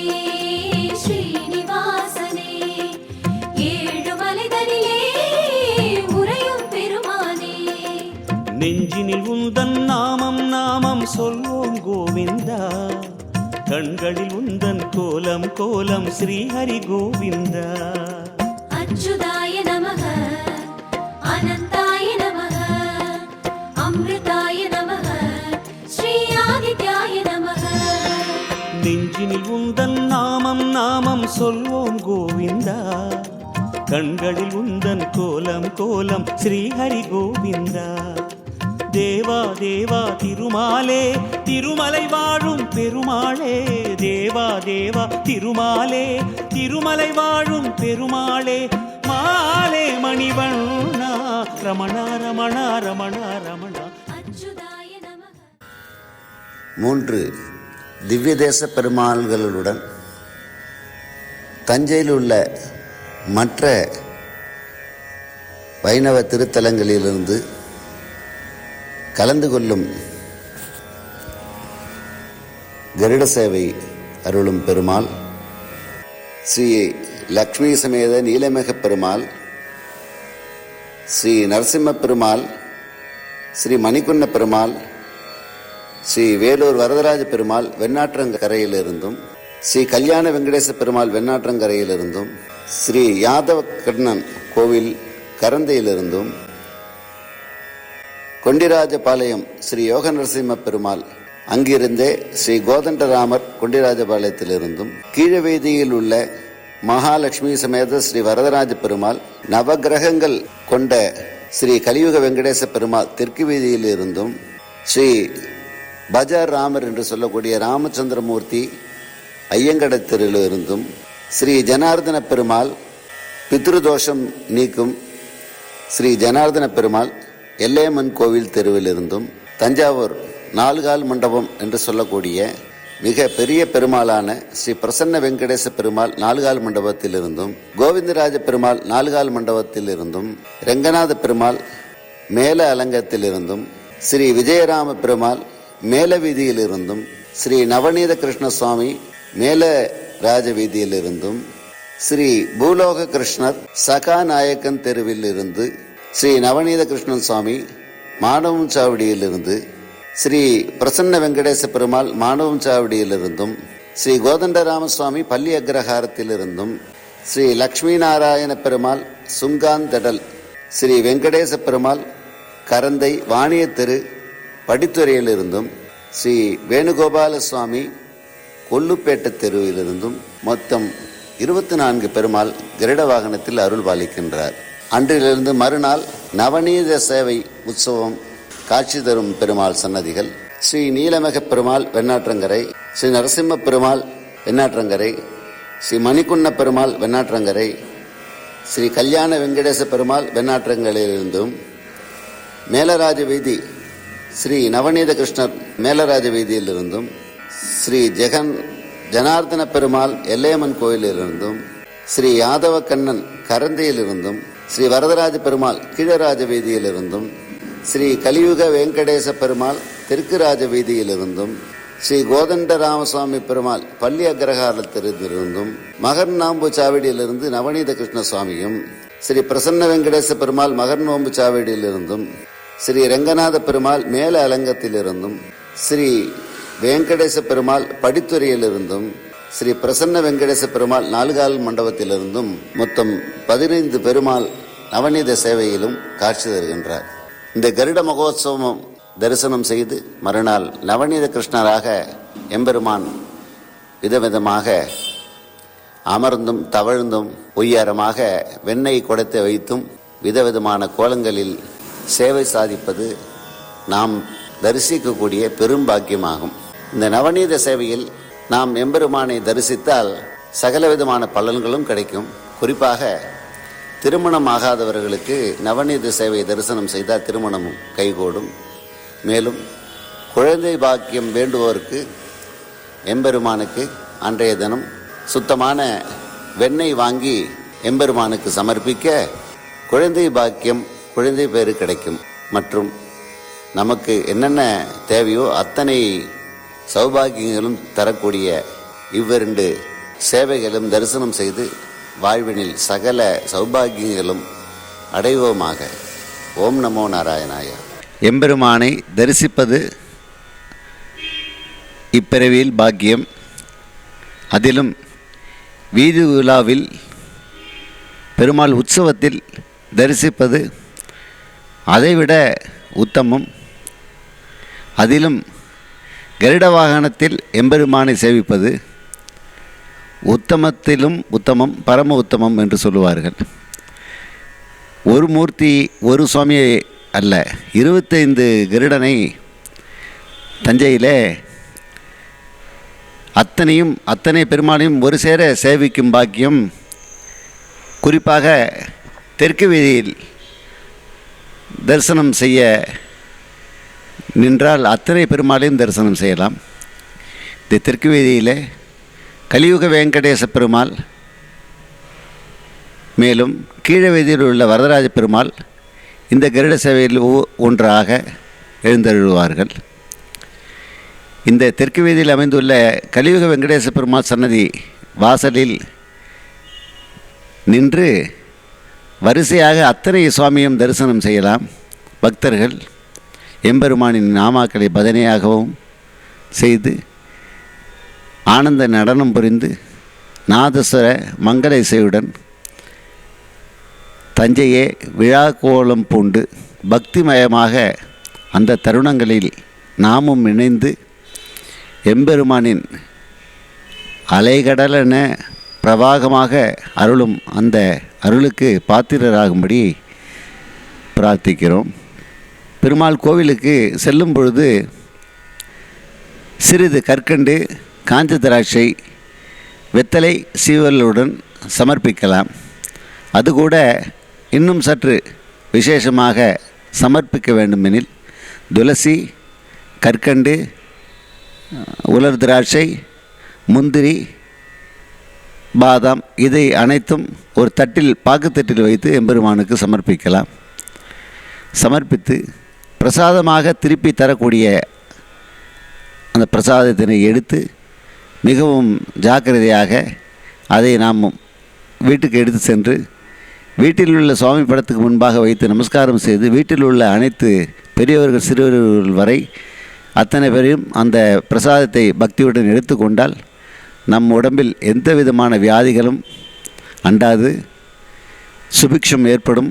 ஸ்ரீனிவாசனே ஏழுமலைதனிலே உறையும் பெருமானே. நெஞ்சினில் உந்தன் நாமம் சொல்வோம் கோவிந்தா, கண்களில் உந்தன் கோலம் ஸ்ரீஹரி கோவிந்தா. அச்சுதாய நமக, அனந்தாய நமக, அமிர்தாய நமக, நெஞ்சினில் உந்தன் நாமம் நாமம் சொல்வோம் கோவிந்தா. கண்களில் உந்தன் கோலம் கோலம் ஸ்ரீஹரி கோவிந்தா. தேவா தேவா திருமாலே திருமலை வாழும் பெருமாளே. தேவா தேவா திருமாலே திருமலை வாழும் பெருமாளே. மாலே மணிவண்ணா ரமணா ரமணா ரமணா ரமணா. அச்சுதாய நமக. 3 திவ்ய தேச பெருமாள்களுடன் தஞ்சையில் உள்ள மற்ற வைணவ திருத்தலங்களிலிருந்து கலந்து கொள்ளும் கருட சேவை அருளும் பெருமாள் ஸ்ரீ லக்ஷ்மி சமேத நீலமேக பெருமாள், ஸ்ரீ நரசிம்ம பெருமாள், ஸ்ரீ மணிக்குன்ன பெருமாள், ஸ்ரீ வேலூர் வரதராஜ பெருமாள் வெண்ணாற்றங்கரையிலிருந்தும், ஸ்ரீ கல்யாண வெங்கடேச பெருமாள் வெண்ணாற்றங்கரையிலிருந்தும், ஸ்ரீ யாதவ கண்ணன் கோவில் கரந்தையிலிருந்தும், கொண்டிராஜபாளையம் ஸ்ரீ யோக நரசிம்ம பெருமாள் அங்கிருந்தே ஸ்ரீ கோதண்டராமர் கொண்டிராஜபாளையத்திலிருந்தும், கீழவீதியில் உள்ள மகாலட்சுமி சமேத ஸ்ரீ வரதராஜ பெருமாள் நவகிரகங்கள் கொண்ட ஸ்ரீ கலியுக வெங்கடேச பெருமாள் தெற்கு வீதியில் இருந்தும், ஸ்ரீ பஜார் ராமர் என்று சொல்லக்கூடிய ராமச்சந்திரமூர்த்தி ஐயங்கடத்திரில் இருந்தும், ஸ்ரீ ஜனார்தன பெருமாள் பித்ருதோஷம் நீக்கும் ஸ்ரீ ஜனார்தன பெருமாள் எல்லையம்மன் கோவில் தெருவிலிருந்தும், தஞ்சாவூர் 4 கால் மண்டபம் என்று சொல்லக்கூடிய மிக பெரிய பெருமாளான ஸ்ரீ பிரசன்ன வெங்கடேச பெருமாள் 4 கால் மண்டபத்திலிருந்தும், கோவிந்தராஜ பெருமாள் 4 கால் மண்டபத்திலிருந்தும், ரெங்கநாத பெருமாள் மேல அலங்கத்திலிருந்தும், ஸ்ரீ விஜயராம பெருமாள் மேல வீதியிலிருந்தும், ஸ்ரீ நவநீத கிருஷ்ண சுவாமி மேல ராஜ வீதியிலிருந்தும், ஸ்ரீ பூலோக கிருஷ்ணர் சகாநாயக்கன் தெருவில் இருந்து, ஸ்ரீ நவநீத கிருஷ்ணன் சுவாமி மாணவன் சாவடியிலிருந்து, ஸ்ரீ பிரசன்ன வெங்கடேச பெருமாள் மாணவன் சாவடியிலிருந்தும், ஸ்ரீ கோதண்டராமசுவாமி பள்ளி அக்ரஹாரத்திலிருந்தும், ஸ்ரீ லக்ஷ்மி நாராயண பெருமாள் சுங்காந்தடல், ஸ்ரீ வெங்கடேச பெருமாள் கரந்தை வாணிய தெரு படித்துறையிலிருந்தும், ஸ்ரீ வேணுகோபால சுவாமி கொல்லுப்பேட்டை தெருவிலிருந்தும் மொத்தம் 24 பெருமாள் கருட வாகனத்தில் அருள் பாலிக்கின்றார். அன்றிலிருந்து மறுநாள் நவநீத சேவை உற்சவம் காட்சி தரும் பெருமாள் சன்னதிகள் ஸ்ரீ நீலமேக பெருமாள் வெண்ணாற்றங்கரை, ஸ்ரீ நரசிம்ம பெருமாள் வெண்ணாற்றங்கரை, ஸ்ரீ மணிக்குன்ன பெருமாள் வெண்ணாற்றங்கரை, ஸ்ரீ கல்யாண வெங்கடேச பெருமாள் வெண்ணாற்றங்கரையிலிருந்தும், மேலராஜ வீதி ஸ்ரீ நவநீத கிருஷ்ணர் மேலராஜ வீதியிலிருந்தும், ஸ்ரீ ஜனார்தன பெருமாள் எல்லையம்மன் கோயிலிலிருந்தும், ஸ்ரீ யாதவ கண்ணன் கரந்தையிலிருந்தும், ஸ்ரீ வரதராஜ பெருமாள் கீழராஜ வீதியிலிருந்தும், ஸ்ரீ கலியுக வெங்கடேச பெருமாள் தெற்கு ராஜ வீதியிலிருந்தும், ஸ்ரீ கோதண்ட ராமசுவாமி பெருமாள் பள்ளி அக்ரஹாரத்திலிருந்தும், மகர் நாம்பு சாவடியிலிருந்து நவநீத கிருஷ்ண சுவாமியும், ஸ்ரீ பிரசன்ன வெங்கடேச பெருமாள் மகர் நோம்பு சாவடியிலிருந்தும், ஸ்ரீ ரெங்கநாத பெருமாள் மேல அலங்கத்திலிருந்தும், ஸ்ரீ வெங்கடேச பெருமாள் படித்துறையிலிருந்தும், ஸ்ரீ பிரசன்ன வெங்கடேச பெருமாள் 4 கால் மண்டபத்திலிருந்தும் மொத்தம் 15 பெருமாள் நவநீத சேவையிலும் காட்சி தருகின்றார். இந்த கருட மகோத்சவம் தரிசனம் செய்து மறுநாள் நவநீத கிருஷ்ணராக எம்பெருமான் விதவிதமாக அமர்ந்தும் தவழ்ந்தும் ஒய்யாரமாக வெண்ணெய் குடத்தை வைத்தும் விதவிதமான கோலங்களில் சேவை சாதிப்பது நாம் தரிசிக்கக்கூடிய பெரும் பாக்கியமாகும். இந்த நவநீத சேவையில் நாம் எம்பெருமானை தரிசித்தால் சகலவிதமான பலன்களும் கிடைக்கும். குறிப்பாக திருமணம் ஆகாதவர்களுக்கு நவநீத சேவை தரிசனம் செய்தால் திருமணமும் கைகூடும். மேலும் குழந்தை பாக்கியம் வேண்டுவோருக்கு எம்பெருமானுக்கு அன்றைய தினம் சுத்தமான வெண்ணெய் வாங்கி எம்பெருமானுக்கு சமர்ப்பிக்க குழந்தை பாக்கியம், குழந்தை பேறு கிடைக்கும். மற்றும் நமக்கு என்னென்ன தேவையோ அத்தனை சௌபாகியங்களும் தரக்கூடிய இவ்விரண்டு சேவைகளும் தரிசனம் செய்து வாழ்வினில் சகல சௌபாகியங்களும் அடைவோமாக. ஓம் நமோ நாராயணாய. எம்பெருமானை தரிசிப்பது இப்பிறவியில் பாக்கியம். அதிலும் வீதி உலாவில் பெருமாள் உற்சவத்தில் தரிசிப்பது அதைவிட உத்தமம். அதிலும் கருட வாகனத்தில் எம்பெருமானை சேவிப்பது உத்தமத்திலும் உத்தமம், பரம உத்தமம் என்று சொல்லுவார்கள். ஒரு மூர்த்தி ஒரு சுவாமியை அல்ல, 25 கருடனை தஞ்சையிலே அத்தனை பெருமாளையும் ஒரு சேர சேவிக்கும் பாக்கியம், குறிப்பாக தெற்கு வீதியில் தரிசனம் செய்ய நின்றால் அத்தனை பெருமாளையும் தரிசனம் செய்யலாம். இந்த தெற்கு வீதியிலே கலியுக வெங்கடேச பெருமாள், மேலும் கீழ வீதியில் உள்ள வரதராஜ பெருமாள் இந்த கருட சேவையில் ஒன்றாக எழுந்தருள்வார்கள். இந்த தெற்கு வீதியில் அமைந்துள்ள கலியுக வெங்கடேச பெருமாள் சன்னதி வாசலில் நின்று வரிசையாக அத்தனை சுவாமியும் தரிசனம் செய்யலாம். பக்தர்கள் எம்பெருமானின் நாமாக்களை பஜனையாகவும் செய்து ஆனந்த நடனம் புரிந்து நாதஸ்வர மங்கள இசையுடன் தஞ்சையே விழா கோலம் பூண்டு பக்திமயமாக அந்த தருணங்களில் நாமும் இணைந்து எம்பெருமானின் அலைகடலென பிரவாகமாக அருளும் அந்த அருளுக்கு பாத்திரராகும்படி பிரார்த்திக்கிறோம். பெருமாள் கோவிலுக்கு செல்லும் பொழுது சிறிது கற்கண்டு, காஞ்ச திராட்சை, வெத்தலை, சீவலுடன் சமர்ப்பிக்கலாம். அதுகூட இன்னும் சற்று விசேஷமாக சமர்ப்பிக்க வேண்டுமெனில் துளசி, கற்கண்டு, உலர் திராட்சை, முந்திரி, பாதாம் இதை அனைத்தும் ஒரு தட்டில், பாக்குத்தட்டில் வைத்து எம்பெருமானுக்கு சமர்ப்பிக்கலாம். சமர்ப்பித்து பிரசாதமாக திருப்பி தரக்கூடிய அந்த பிரசாதத்தினை எடுத்து மிகவும் ஜாக்கிரதையாக அதை நாம் வீட்டுக்கு எடுத்து சென்று வீட்டில் உள்ள சுவாமி படத்துக்கு முன்பாக வைத்து நமஸ்காரம் செய்து வீட்டில் உள்ள அனைத்து பெரியவர்கள் சிறுவர்கள் வரை அத்தனை பேரையும் அந்த பிரசாதத்தை பக்தியுடன் எடுத்துக்கொண்டால் நம் உடம்பில் எந்த விதமான வியாதிகளும் அண்டாது, சுபிக்ஷம் ஏற்படும்,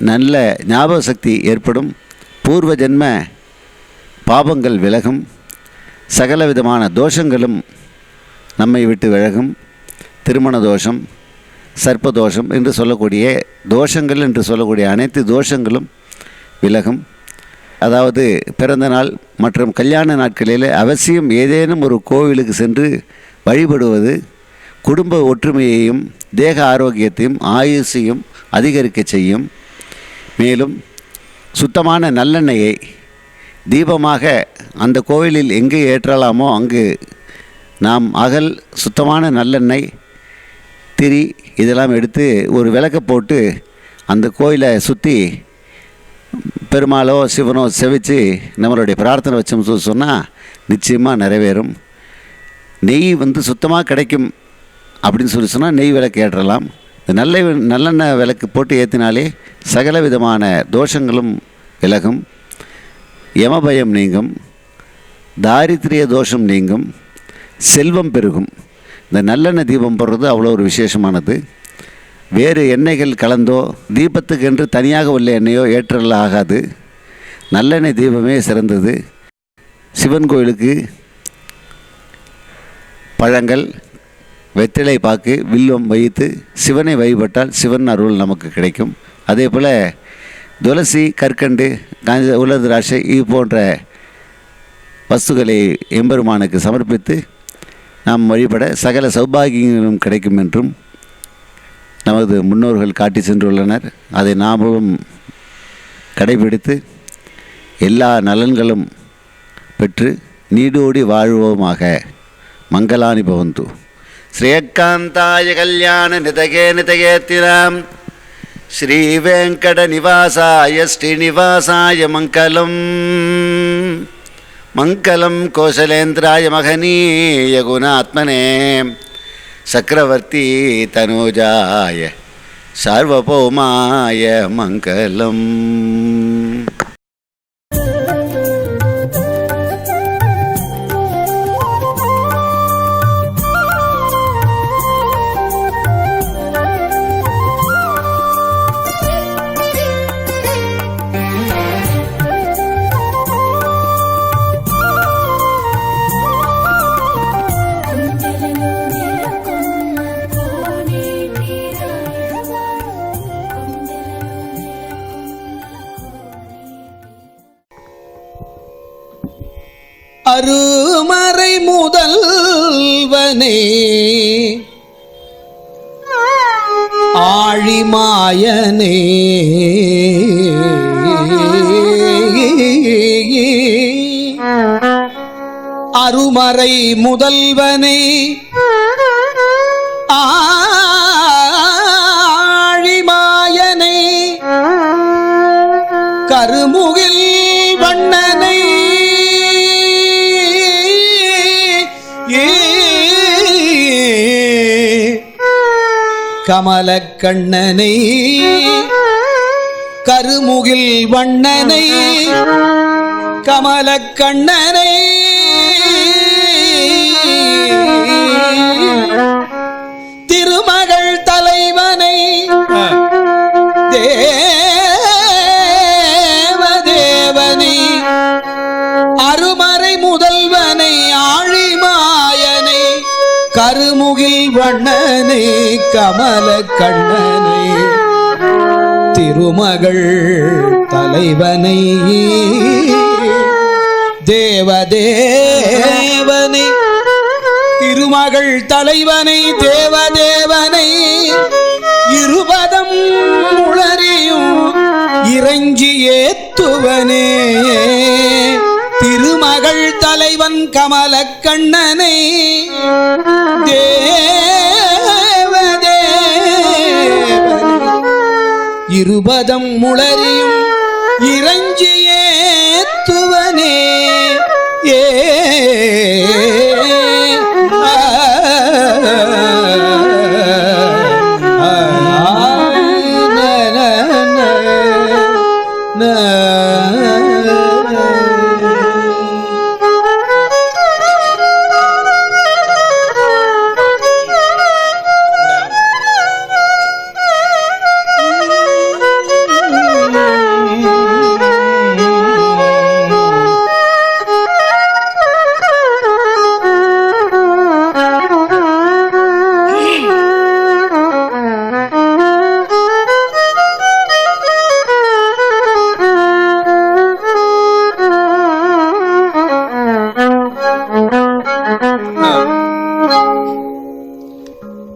நல்ல ஞாபக சக்தி ஏற்படும், பூர்வ ஜென்ம பாபங்கள் விலகும், சகல விதமான தோஷங்களும் நம்மை விட்டு விலகும். திருமண தோஷம், சர்ப்பதோஷம் என்று சொல்லக்கூடிய தோஷங்கள் என்று சொல்லக்கூடிய அனைத்து தோஷங்களும் விலகும். அதாவது பிறந்த நாள் மற்றும் கல்யாண நாட்களில் அவசியம் ஏதேனும் ஒரு கோவிலுக்கு சென்று வழிபடுவது குடும்ப ஒற்றுமையையும் தேக ஆரோக்கியத்தையும் ஆயுசையும் அதிகரிக்க செய்யும். மேலும் சுத்தமான நல்லெண்ணெயை தீபமாக அந்த கோவிலில் எங்கே ஏற்றலாமோ அங்கு நாம் சுத்தமான நல்லெண்ணெய், திரி இதெல்லாம் எடுத்து ஒரு விளக்க போட்டு அந்த கோயிலை சுற்றி பெருமாளோ சிவனோ செவிச்சு நம்மளுடைய பிரார்த்தனை வச்சோம்னு சொன்னால் நிச்சயமாக நிறைவேறும். நெய் சுத்தமாக கிடைக்கும் அப்படின்னு சொன்னால் நெய் விளக்கு ஏற்றலாம். நல்லெண்ணெய் விளக்கு போட்டு ஏற்றினாலே சகல விதமான தோஷங்களும் விலகும், யமபயம் நீங்கும், தாரித்திரிய தோஷம் நீங்கும், செல்வம் பெருகும். இந்த நல்லெண்ணெய் தீபம் போடுறது அவ்வளோ ஒரு விசேஷமானது. வேறு எண்ணெய்கள் கலந்தோ தீபத்துக்கு என்று தனியாக உள்ள எண்ணெயோ ஏற்றல் ஆகாது. நல்லெண்ணெய் தீபமே சிறந்தது. சிவன் கோயிலுக்கு பழங்கள், வெற்றிலை பாக்கு, வில்வம் வைத்து சிவனை வழிபட்டால் சிவன் அருள் நமக்கு கிடைக்கும். அதே போல் துளசி, கற்கண்டு, காஞ்ச உலர் திராட்சை இது போன்ற வஸ்துக்களை எம்பெருமானுக்கு சமர்ப்பித்து நாம் வழிபட சகல சௌபாகியங்களும் கிடைக்கும் என்றும் நமது முன்னோர்கள் காட்டி சென்றுள்ளனர். அதை நாமும் கடைபிடித்து எல்லா நலன்களும் பெற்று நீடோடி வாழ்வோமாக. மங்களானி பவந்து. ஸ்ரீயக்காந்தாய கல்யாண நிதகே நிதகேத்திராம் ஸ்ரீ வெங்கட நிவாசாய ஸ்ரீனிவாசாய மங்களம். மங்களம் கோசலேந்திராய மகனீய குணாத்மனே சக்கரவர்த்தி தனுஜாய சார்வபௌமாய மங்களம். కుండలలో నెలకొన్న அருமறை முதல்வனே ஆழிமாயனே அருமறை முதல்வனே ஆழிமாயனே கருமுகில் வண்ணனை கமலக்கண்ணனை கருமுகில் வண்ணனை கமலக்கண்ணனை திருமகள் தலைவனை தேவதேவனை அருமறை முதல்வனை ஆழிமாயனை கருமுகில் வண்ணனை கமலக்கண்ணனை திருமகள் தலைவனை தேவதேவனை திருமகள் தலைவனை தேவதேவனை இருபதம் உளறியும் இறைஞ்சி ஏத்துவனே திருமகள் தலைவன் கமலக்கண்ணனை தேவதேவனை இருபதம் உளறியும் இறைஞ்சி ஏத்துவனே ஏ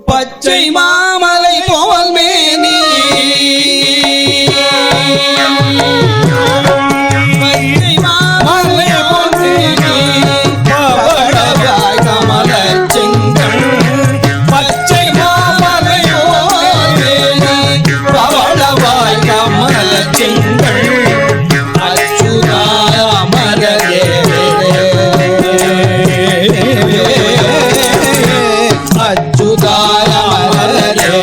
பச்சை மாமலை போல் மேனி பச்சை மாமலை போல் மேனி பவளவாய் கமல செங்கல் பச்சை மாமலை போல் மேனி பவளவாய் கமல செங்கல் அச்சுதா அமரரே அச்சுதாய மலரே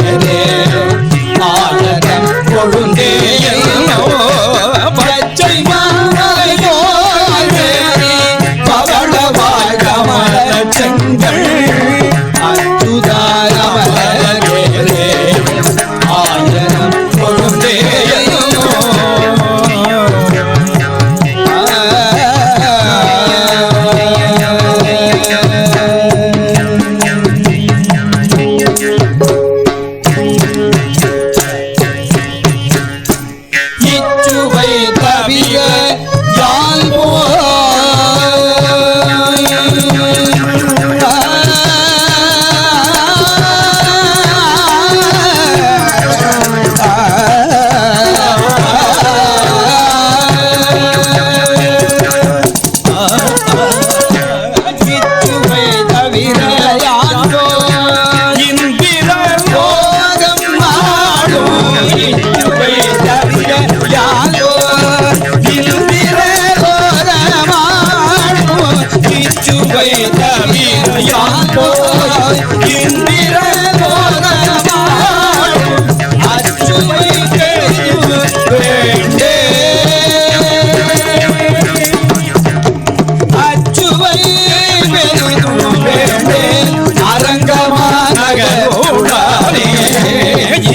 ஆனதம் கொழுந்தே பச்சை மாமலை போல் மேனி பவளவாய் கமல செங்கல் அச்சுதாய மலரே ஆனதம் கொழுந்தே இச்சுவை தவிர யாழ் இச்சுவை தவிர யாழ் இந்திர போகம் நாடும் இச்சுவை தவிர யாழோ இந்திர போகமாடும் இச்சுவை தவிர யாழோ இந்திர போகமாடும் அச்சுவை தெரிவு வேண்டே அச்சுவை பெரிதும் வேண்டே அரங்கமானகோடானே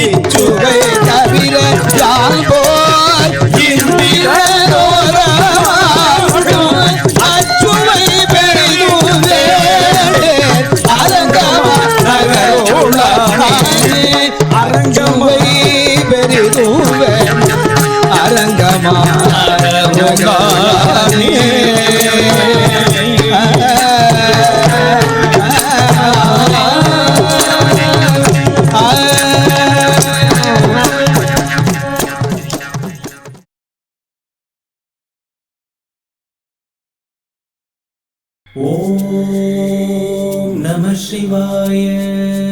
இச்சுவை தவிர யாழ் போல் இந்திரதோரமாடும் அச்சுவை பெரிதும் வேண்டே அரங்கமானகோடானே அரங்கமை பெரிதும் வேண்டே அரங்கமானகோடானே ஓம் நம சிவாய